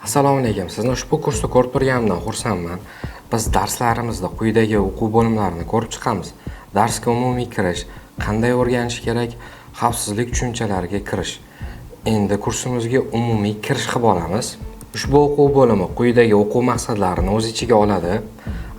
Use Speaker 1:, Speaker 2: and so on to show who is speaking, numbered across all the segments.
Speaker 1: Assalomu alaykum. Sizni ushbu kursda ko'rib turganimdan xursandman. Biz darslarimizda quyidagi o'quv bo'limlarini ko'rib chiqamiz. Darsga umumiy kirish, qanday o'rganish kerak, xavfsizlik tushunchalariga kirish. Endi kursimizga umumiy kirish qilib olamiz. Ushbu o'quv bo'limi quyidagi o'quv maqsadlarini o'z ichiga oladi.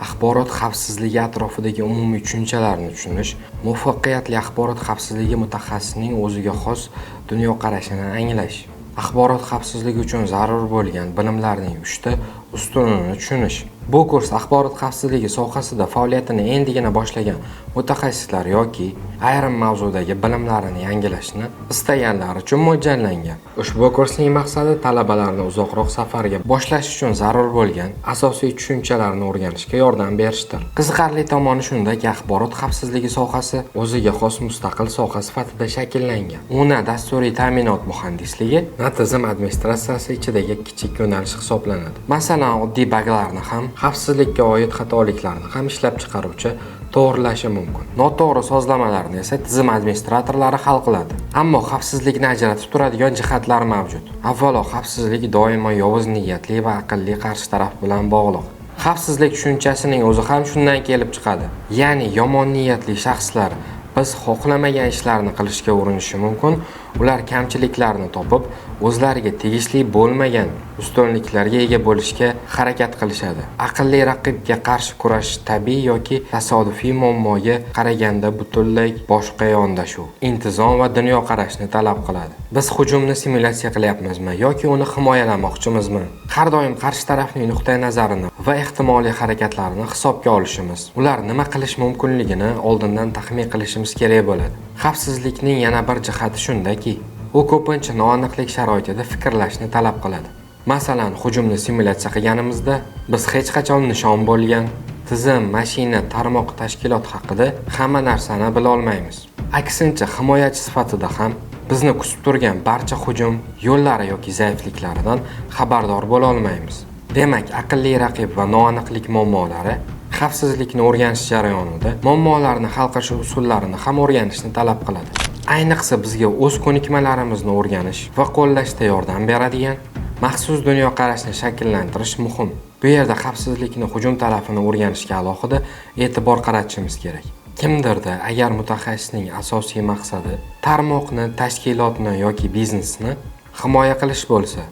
Speaker 1: Axborot xavfsizligi atrofidagi umumiy tushunchalarni tushunish, muvaffaqiyatli axborot xavfsizligi mutaxassisining o'ziga xos dunyoqarashini anglash. Axborot xavfsizligi uchun zarur bo'lgan bilimlarning 3 ta ustunini tushunish. Bu kurs axborot xavfsizligi sohasida faoliyatini endigina boshlagan mutaxassislar yoki ayrim mavzudagi bilimlarini yangilashni istaganlar uchun mo'ljallangan. Ushbu kursning maqsadi talabalarni uzoqroq safarga boshlash uchun zarur bo'lgan asosiy tushunchalarni o'rganishga yordam berishdir. Qiziqarli tomoni shundaki, axborot xavfsizligi sohasi o'ziga xos mustaqil soha sifatida shakllangan. Uni dasturiy ta'minot muhandisligi va tizim administratsiyasi ichidagi kichik yo'nalish hisoblanadi. Masalan, oddiy baglarni ham, xavfsizlikka oid xatoliklarni ham ishlab chiqaruvchi to'g'rilashi mumkin. Noto'g'ri sozlamalarni esa tizim administratorlari hal qiladi. Ammo xavfsizlikni ajratib turadigan jihatlar mavjud. Avvalo, xavfsizlik doimo yovuz niyatli va aqlli qarshi taraf bilan bog'liq. Xavfsizlik tushunchasining o'zi ham shundan kelib chiqadi. Ya'ni yomon niyatli shaxslar biz xohlamagan ishlarni qilishga urinishi mumkin. Ular kamchiliklarni topib, o'zlariga tegishli bo'lmagan ustunliklarga ega bo'lishga harakat qilishadi. Aqlli raqibga qarshi kurashish tabiiy yoki tasodifiy muammoga qaraganda butunlay boshqa yondashuv, intizom va dunyoqarashni talab qiladi. Biz hujumni simulyatsiya qilyapmizmi yoki uni himoyalamoqchimizmi? Har doim qarshi tarafning nuqtai nazarini va ehtimoliy harakatlarini hisobga olishimiz, ular nima qilish mumkinligini oldindan taxmin qilishimiz kerak bo'ladi. Xavfsizlikning yana bir jihati shundaki, u ko'pincha noaniqlik sharoitida fikrlashni talab qiladi. Masalan, hujumni simulyatsiya qilganimizda biz hech qachon nishon bo'lgan, tizim, mashina, tarmoq, tashkilot haqida hamma narsani bila olmaymiz. Aksincha, himoyachi sifatida ham bizni kutib turgan barcha hujum yo'llari yoki zaifliklaridan xabardor bo'la olmaymiz. Demak, aqlli raqib va noaniqlik muammolari xavfsizlikni o'rganish jarayonida muammolarni hal qilish usullarini ham o'rganishni talab qiladi. Ayniqsa bizga o'z ko'nikmalarimizni o'rganish va qo'llashda yordam beradigan maxsus dunyoqarashni shakllantirish muhim. Bu yerda xavfsizlikni hujum tarafini o'rganishga alohida e'tibor qaratishimiz kerak. Kimdirda agar mutaxassisning asosiy maqsadi tarmoqni, tashkilotni yoki biznesni himoya qilish bo'lsa,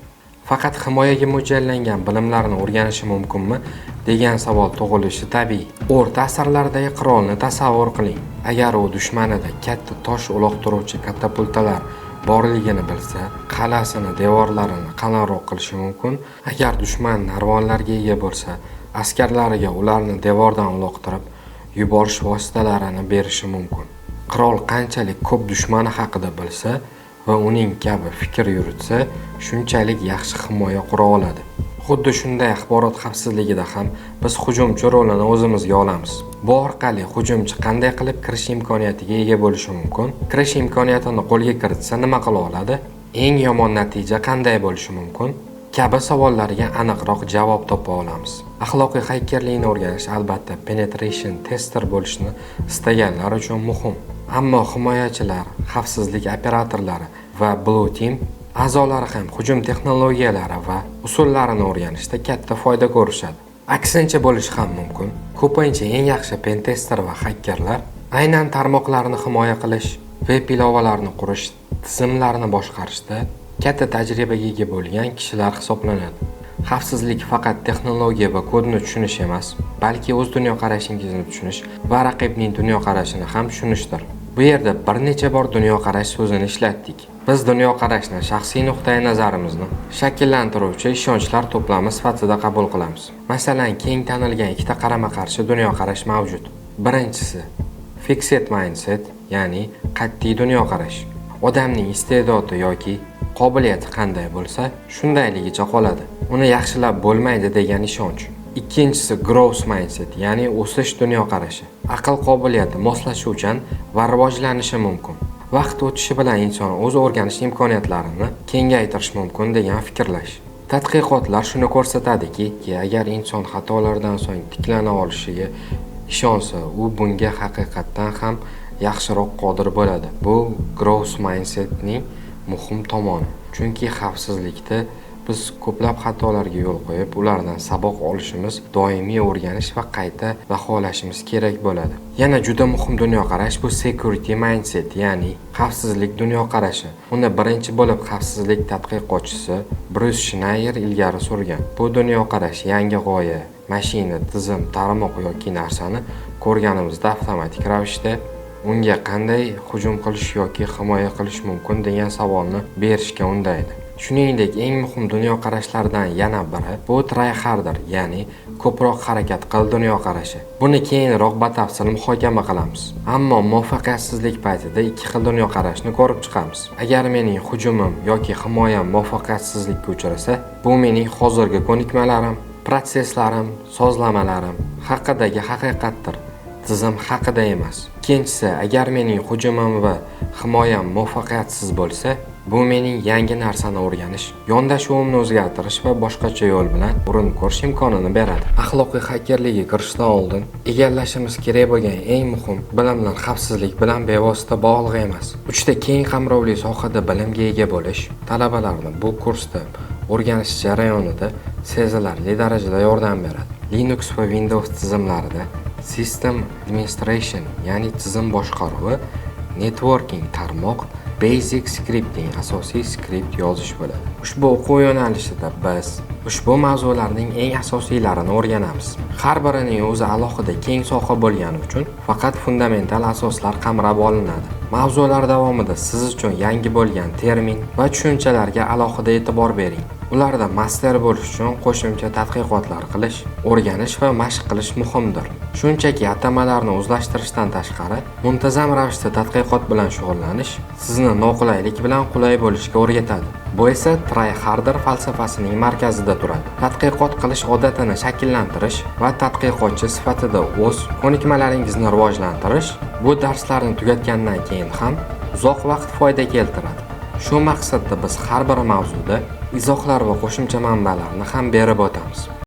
Speaker 1: faqat himoyaga mo'ljallangan bilimlarni o'rganishi mumkinmi degan savol tug'ilishi tabiiy. O'rta asrlardagi qirolni tasavvur qiling. Agar u dushmanida katta tosh uloqtiruvchi katapultalar borligini bilsa, qal'asini, devorlarini qalinroq qilishi mumkin. Agar dushman narvonlarga ega bo'lsa, askarlariga ularni devordan uloqtirib yuborish vositalarini berishi mumkin. Qirol qanchalik ko'p dushmani haqida bilsa va uning kabi fikr yuritsa, shunchalik yaxshi himoya qura oladi. Xuddi shunday axborot xavfsizligida ham biz hujumchi rolini o'zimizga olamiz. Bu orqali hujumchi qanday qilib kirish imkoniyatiga ega bo'lishi mumkin? Kirish imkoniyatini qo'lga kiritsa nima qila oladi? Eng yomon natija qanday bo'lishi mumkin? Kabi savollarga aniqroq javob topa olamiz. Axloqiy xakerlikni o'rganish albatta penetration tester bo'lishni istaganlar uchun muhim. Ammo himoyachilar, xavfsizlik operatorlari va Blue Team a'zolari ham hujum texnologiyalari va usullarini o'rganishda katta foyda ko'rishadi. Aksincha bo'lishi ham mumkin. Ko'pincha eng yaxshi pen tester va hakkerlar aynan tarmoqlarni himoya qilish, web ilovalarni qurish, tizimlarni boshqarishda katta tajribaga ega bo'lgan kishilar hisoblanadi. Xavfsizlik faqat texnologiya va kodni tushunish emas, balki o'z dunyoqarashingizni tushunish va raqibning dunyoqarashini ham tushunishdir. Bu yerda bir necha bor dunyoqarash so'zini ishlatdik. Biz dunyoqarashni shaxsiy nuqtai nazarimizni shakllantiruvchi ishonchlar to'plami sifatida qabul qilamiz. Masalan, keng tanilgan ikkita qarama-qarshi dunyoqarash mavjud. Birinchisi fixed mindset, ya'ni qat'iy dunyoqarash. Odamning iste'dodi yoki qobiliyati qanday bo'lsa, shundayligicha qoladi. Uni yaxshilab bo'lmaydi degan ishonch. Ikkinchisi growth mindset, ya'ni o'sish dunyoqarashi. Aql qobiliyati moslashuvchan va rivojlanishi mumkin. Vaqt o'tishi bilan inson o'z o'rganish imkoniyatlarini kengaytirish mumkin degan fikrlash. Tadqiqotlar shuni ko'rsatadiki, agar inson xatolardan so'ng tiklana olishiga ishonsa, u bunga haqiqatdan ham yaxshiroq qodir bo'ladi. Bu growth mindsetning muhim tomoni. Chunki xavfsizlikda Biz ko'plab xatolarga yo'l qo'yib, ulardan saboq olishimiz, doimiy o'rganish va qayta baholashimiz kerak bo'ladi. Yana juda muhim dunyoqarash bu security mindset, ya'ni xavfsizlik dunyoqarashi. Uni birinchi bo'lib xavfsizlik tadqiqotchisi Bruce Schneier ilgari surgan. Bu dunyoqarash yangi g'oya, mashina, tizim, tarmoq yoki narsani ko'rganimizda avtomatik ravishda unga qanday hujum qilish yoki himoya qilish mumkin degan savolni berishga undaydi. Shuningdek, eng muhim dunyoqarashlardan yana biri bu try harder, ya'ni ko'proq harakat qil dunyoqarashi. Buni keyinroq batafsil muhokama qilamiz. Ammo muvaffaqiyatsizlik paytida ikki xil dunyoqarashni ko'rib chiqamiz. Agar mening hujumim yoki himoyam muvaffaqiyatsizlikka uchrasa, bu mening hozirgi ko'nikmalarim, prosesslarim, sozlamalarim haqidagi haqiqatdir. Tizim haqida emas. Ikkinchisi, agar mening hujumim va himoyam muvaffaqiyatsiz bo'lsa, bu mening yangi narsani o'rganish, yondashuvimni o'zgartirish va boshqacha yo'l bilan urinib ko'rish imkonini beradi. Axloqiy xakerlikka kirishdan oldin egallashimiz kerak bo'lgan eng muhim bilimlar xavfsizlik bilan bevosita bog'liq emas. 3 ta keng qamrovli sohada bilimga ega bo'lish talabalarni bu kursda o'rganish jarayonida sezilarli darajada yordam beradi. Linux va Windows tizimlarida System Administration, ya'ni tizim boshqaruvi, networking, tarmoq, basic scripting, asosiy skript yozish bo'ladi. Ushbu o'quv yo'nalishida biz ushbu mavzularning eng asosiylarini o'rganamiz. Har birining o'zi alohida keng soha bo'lgani uchun faqat fundamental asoslar qamrab olinadi. Mavzular davomida siz uchun yangi bo'lgan termin va tushunchalarga alohida e'tibor bering. Ularda master bo'lish uchun qo'shimcha tadqiqotlar qilish, o'rganish va mashq qilish muhimdir. Shunchaki atamalarni o'zlashtirishdan tashqari, muntazam ravishda tadqiqot bilan shug'ullanish sizni noqulaylik bilan qulay bo'lishga o'rgatadi. Bu esa try harder falsafasining markazida turadi. Tadqiqot qilish odatini shakllantirish va tadqiqotchi sifatida o'z ko'nikmalaringizni rivojlantirish bu darslarni tugatgandan keyin ham uzoq vaqt foyda keltiradi. Shu maqsadda biz har bir mavzuda izohlar va qo'shimcha manbalarni ham berib o'tamiz.